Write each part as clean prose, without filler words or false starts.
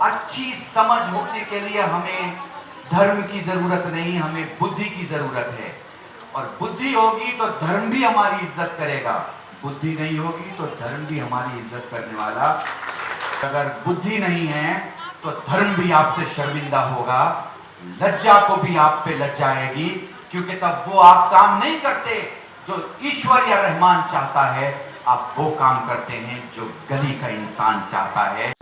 अच्छी समझ होने के लिए हमें धर्म की जरूरत नहीं, हमें बुद्धि की जरूरत है। और बुद्धि होगी तो धर्म भी हमारी इज्जत करेगा, बुद्धि नहीं होगी तो धर्म भी हमारी इज्जत करने वाला। अगर बुद्धि नहीं है तो धर्म भी आपसे शर्मिंदा होगा, लज्जा को भी आप पे लज्जा आएगी, क्योंकि तब वो आप काम नहीं करते जो ईश्वर या रहमान चाहता है, आप वो काम करते हैं जो गली का इंसान चाहता है।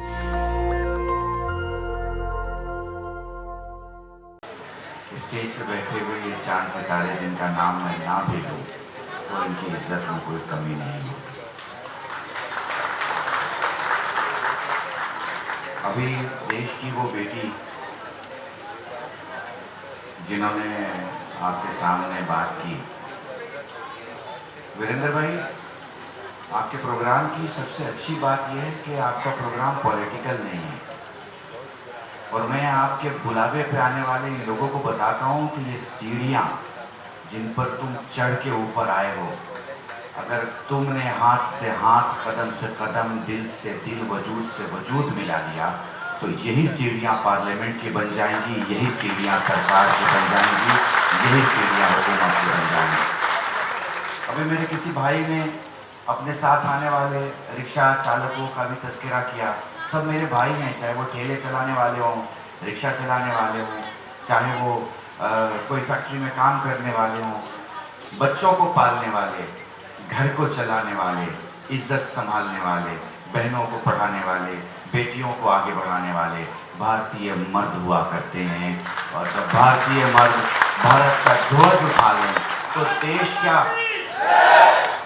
स्टेज पे बैठे हुए ये चांद सितारे जिनका नाम मैं ना भी लूं, तो इनकी इज्जत में कोई कमी नहीं होगी। अभी देश की वो बेटी जिन्होंने आपके सामने बात की, वीरेंद्र भाई, आपके प्रोग्राम की सबसे अच्छी बात यह है कि आपका प्रोग्राम पॉलिटिकल नहीं है। और मैं आपके बुलावे पे आने वाले इन लोगों को बताता हूँ कि ये सीढ़ियाँ जिन पर तुम चढ़ के ऊपर आए हो, अगर तुमने हाथ से हाथ, कदम से कदम, दिल से दिल, वजूद से वजूद मिला लिया, तो यही सीढ़ियाँ पार्लियामेंट की बन जाएंगी, यही सीढ़ियाँ सरकार की बन जाएंगी, यही सीढ़ियाँ हुकूमत की बन जाएंगी। अभी मेरे किसी भाई ने अपने साथ आने वाले रिक्शा चालकों का भी तस्करा किया। सब मेरे भाई हैं, चाहे वो ठेले चलाने वाले हों, रिक्शा चलाने वाले हों, चाहे वो कोई फैक्ट्री में काम करने वाले हों, बच्चों को पालने वाले, घर को चलाने वाले, इज्जत संभालने वाले, बहनों को पढ़ाने वाले, बेटियों को आगे बढ़ाने वाले भारतीय मर्द हुआ करते हैं। और जब भारतीय मर्द भारत का ध्वज उठा लें तो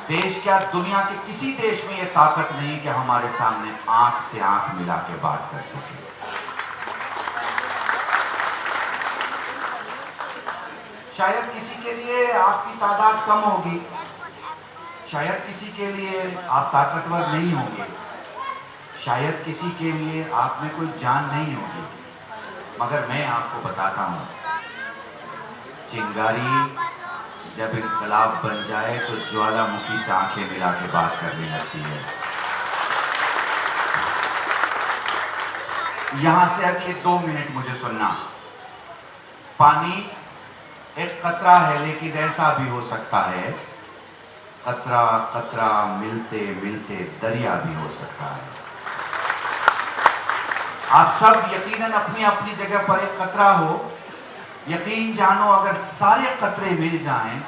देश क्या दुनिया के किसी देश में ये ताकत नहीं कि हमारे सामने आंख से आंख मिला के बात कर सके। शायद किसी के लिए आपकी तादाद कम होगी, शायद किसी के लिए आप ताकतवर नहीं होंगे, शायद किसी के लिए आप में कोई जान नहीं होगी, मगर मैं आपको बताता हूं, चिंगारी जब इनकलाब बन जाए तो ज्वालामुखी से आंखें मिला के बात करने लगती है। यहां से अगले 2 मिनट मुझे सुनना। पानी एक कतरा है, लेकिन ऐसा भी हो सकता है, कतरा कतरा मिलते मिलते दरिया भी हो सकता है। आप सब यकीनन अपनी अपनी जगह पर एक कतरा हो, यकीन जानो अगर सारे कतरे मिल जाएं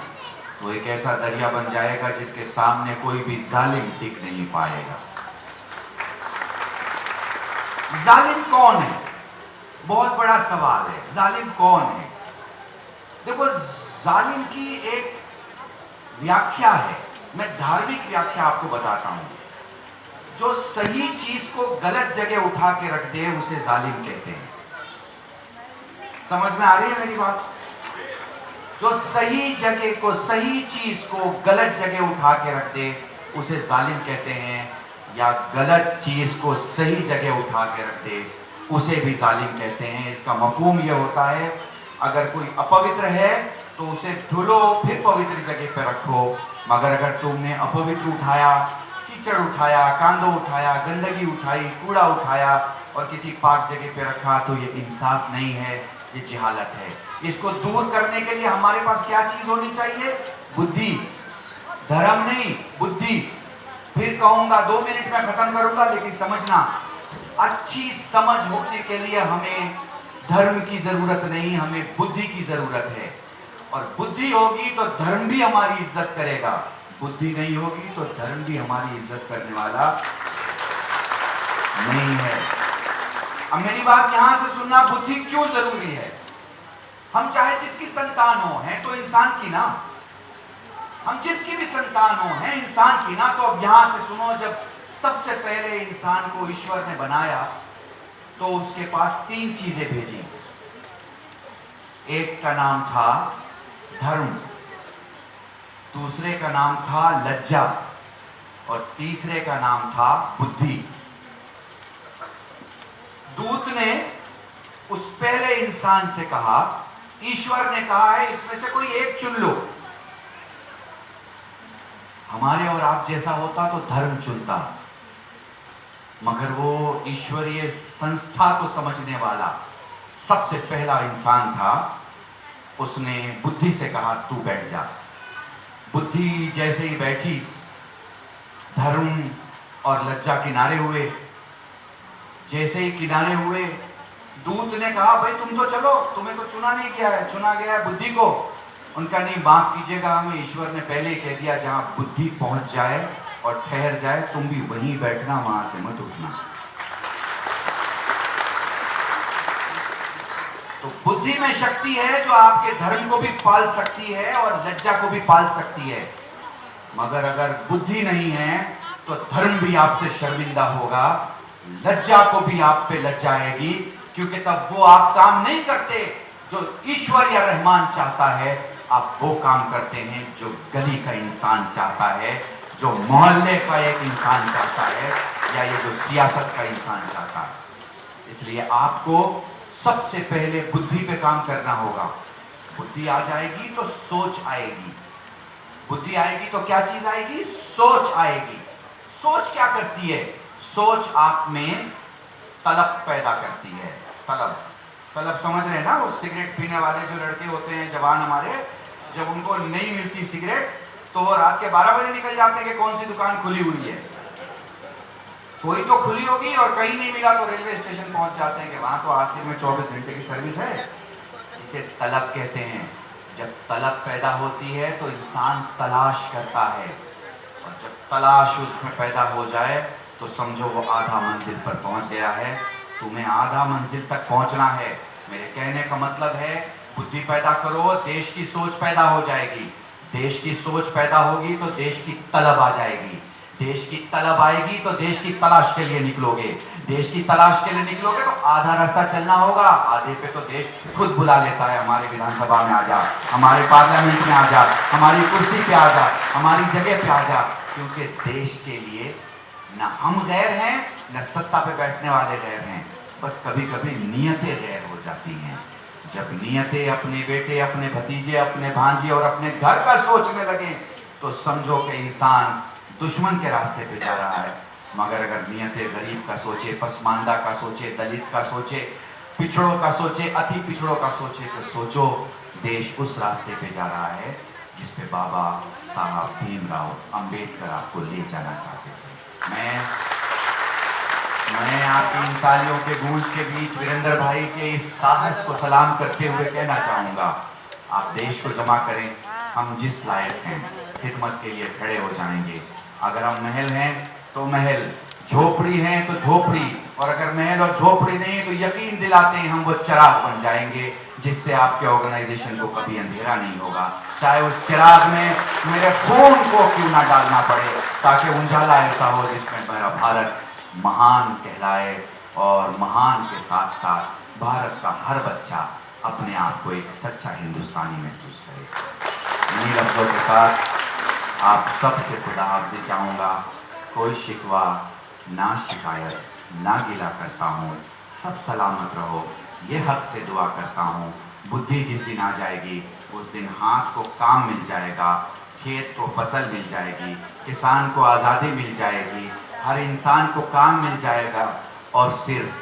तो एक ऐसा दरिया बन जाएगा जिसके सामने कोई भी जालिम टिक नहीं पाएगा। जालिम कौन है? बहुत बड़ा सवाल है। जालिम कौन है? देखो, जालिम की एक व्याख्या है, मैं धार्मिक व्याख्या आपको बताता हूं। जो सही चीज को गलत जगह उठा के रख दे उसे जालिम कहते हैं। समझ में आ रही है मेरी बात? जो सही जगह को, सही चीज को गलत जगह उठा के रख दे उसे जालिम कहते हैं, या गलत चीज को सही जगह उठा के रख दे उसे भी जालिम कहते हैं। इसका मफहूम यह होता है, अगर कोई अपवित्र है तो उसे धुलो, फिर पवित्र जगह पर रखो, मगर अगर तुमने अपवित्र उठाया, कीचड़ उठाया, कांदो उठाया, गंदगी उठाई, कूड़ा उठाया और किसी पाक जगह पे रखा, तो ये इंसाफ नहीं है, ये जिहालत है। इसको दूर करने के लिए हमारे पास क्या चीज होनी चाहिए? बुद्धि। धर्म नहीं, बुद्धि। फिर कहूंगा, 2 मिनट में खत्म करूंगा, लेकिन समझना, अच्छी समझ होने के लिए हमें धर्म की जरूरत नहीं, हमें बुद्धि की जरूरत है। और बुद्धि होगी तो धर्म भी हमारी इज्जत करेगा, बुद्धि नहीं होगी तो धर्म भी हमारी इज्जत करने वाला नहीं है। अब मेरी बात यहां से सुनना, बुद्धि क्यों जरूरी है? हम चाहे जिसकी संतान हो, हैं तो इंसान की ना, हम जिसकी भी संतान हो, हैं इंसान की ना। तो अब यहां से सुनो, जब सबसे पहले इंसान को ईश्वर ने बनाया तो उसके पास 3 चीजें भेजी। एक का नाम था धर्म, दूसरे का नाम था लज्जा, और तीसरे का नाम था बुद्धि। दूत ने उस पहले इंसान से कहा, ईश्वर ने कहा है इसमें से कोई एक चुन लो। हमारे और आप जैसा होता तो धर्म चुनता, मगर वो ईश्वरीय संस्था को समझने वाला सबसे पहला इंसान था। उसने बुद्धि से कहा तू बैठ जा। बुद्धि जैसे ही बैठी, धर्म और लज्जा किनारे हुए। जैसे ही किनारे हुए, दूत ने कहा भाई तुम तो चलो, तुम्हें तो चुना नहीं गया है, चुना गया है बुद्धि को। उनका नहीं, माफ कीजिएगा, हमें ईश्वर ने पहले ही कह दिया जहां बुद्धि पहुंच जाए और ठहर जाए तुम भी वहीं बैठना, वहां से मत उठना। तो बुद्धि में शक्ति है जो आपके धर्म को भी पाल सकती है और लज्जा को भी पाल सकती है। मगर अगर बुद्धि नहीं है तो धर्म भी आपसे शर्मिंदा होगा, लज्जा को भी आप पे लज्जा आएगी, क्योंकि तब वो आप काम नहीं करते जो ईश्वर या रहमान चाहता है, आप वो काम करते हैं जो गली का इंसान चाहता है, जो मोहल्ले का एक इंसान चाहता है, या ये जो सियासत का इंसान चाहता है। इसलिए आपको सबसे पहले बुद्धि पे काम करना होगा। बुद्धि आ जाएगी तो सोच आएगी। बुद्धि आएगी तो क्या चीज आएगी? सोच आएगी। सोच क्या करती है? सोच आप में तलब पैदा करती है। तलब समझ रहे हैं ना? वो सिगरेट पीने वाले जो लड़के होते हैं जवान हमारे, जब उनको नहीं मिलती सिगरेट तो वो रात के 12 बजे निकल जाते हैं कि कौन सी दुकान खुली हुई है। कोई तो खुली होगी और कहीं नहीं मिला तो रेलवे स्टेशन पहुंच जाते हैं कि वहां तो आखिर में 24 घंटे की सर्विस है। इसे तलब कहते हैं। जब तलब पैदा होती है तो इंसान तलाश करता है, और जब तलाश उसमें पैदा हो जाए तो समझो वो आधा मंजिल पर पहुंच गया है। तुम्हें आधा मंजिल तक पहुंचना है। मेरे कहने का मतलब है बुद्धि पैदा करो, देश की सोच पैदा हो जाएगी। देश की सोच पैदा होगी तो देश की तलब आ जाएगी। देश की तलब आएगी तो देश की तलाश के लिए निकलोगे। देश की तलाश के लिए निकलोगे तो आधा रास्ता चलना होगा, आधे पे तो देश खुद बुला लेता है, हमारे विधानसभा में आ जा, हमारे पार्लियामेंट में आ जा, हमारी कुर्सी पे आ जा, हमारी जगह पे आ जा। क्योंकि देश के लिए न हम गैर हैं, न सत्ता पे बैठने वाले गैर हैं, बस कभी कभी नीयतें गैर हो जाती हैं। जब नीयतें अपने बेटे, अपने भतीजे, अपने भांजे और अपने घर का सोचने लगे तो समझो कि इंसान दुश्मन के रास्ते पे जा रहा है। मगर अगर नीयतें गरीब का सोचे, पसमानदा का सोचे, दलित का सोचे, पिछड़ों का सोचे, अति पिछड़ों का सोचे, तो सोचो देश उस रास्ते पे जा रहा है जिस पे बाबा साहब भीमराव अंबेडकर आपको ले जाना चाहते थे। मैं आपकी इन तालियों के गूंज के बीच वीरेंद्र भाई के इस साहस को सलाम करते हुए कहना चाहूँगा, आप देश को जमा करें। हम जिस लायक हैं खिदमत के लिए खड़े हो जाएंगे। अगर हम महल हैं तो महल, झोपड़ी हैं तो झोपड़ी, और अगर महल और झोपड़ी नहीं है तो यकीन दिलाते हैं हम वो चिराग बन जाएंगे जिससे आपके ऑर्गेनाइजेशन को कभी अंधेरा नहीं होगा। चाहे उस चिराग में मेरे खून को क्यों ना डालना पड़े, ताकि उजाला ऐसा हो जिसमें मेरा भारत महान कहलाए, और महान के साथ साथ भारत का हर बच्चा अपने आप को एक सच्चा हिंदुस्तानी महसूस करे। इन्हीं लफ्ज़ों के साथ आप सबसे खुदा हाफ़िज़ी चाहूँगा। कोई शिकवा ना शिकायत ना गिला करता हूँ, सब सलामत रहो ये हक से दुआ करता हूँ। बुद्धि जिस दिन आ जाएगी उस दिन हाथ को काम मिल जाएगा, खेत को फसल मिल जाएगी, किसान को आज़ादी मिल जाएगी, हर इंसान को काम मिल जाएगा। और सिर्फ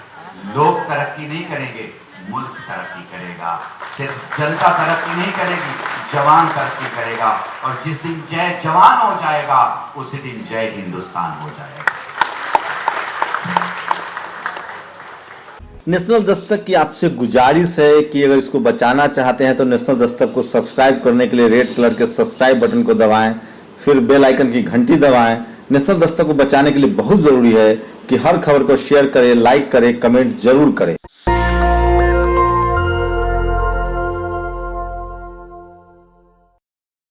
लोग तरक्की नहीं करेंगे, मुल्क तरक्की करेगा। सिर्फ जनता तरक्की नहीं करेगी, जवान तरक्की करेगा। और जिस दिन जय जवान हो जाएगा उसी दिन जय हिंदुस्तान हो जाएगा। नेशनल दस्तक की आपसे गुजारिश है कि अगर इसको बचाना चाहते हैं तो नेशनल दस्तक को सब्सक्राइब करने के लिए रेड कलर के सब्सक्राइब बटन को दबाएं, फिर बेल आइकन की घंटी दबाएं। नेशनल दस्तक को बचाने के लिए बहुत जरूरी है कि हर खबर को शेयर करें, लाइक करें, कमेंट जरूर करें।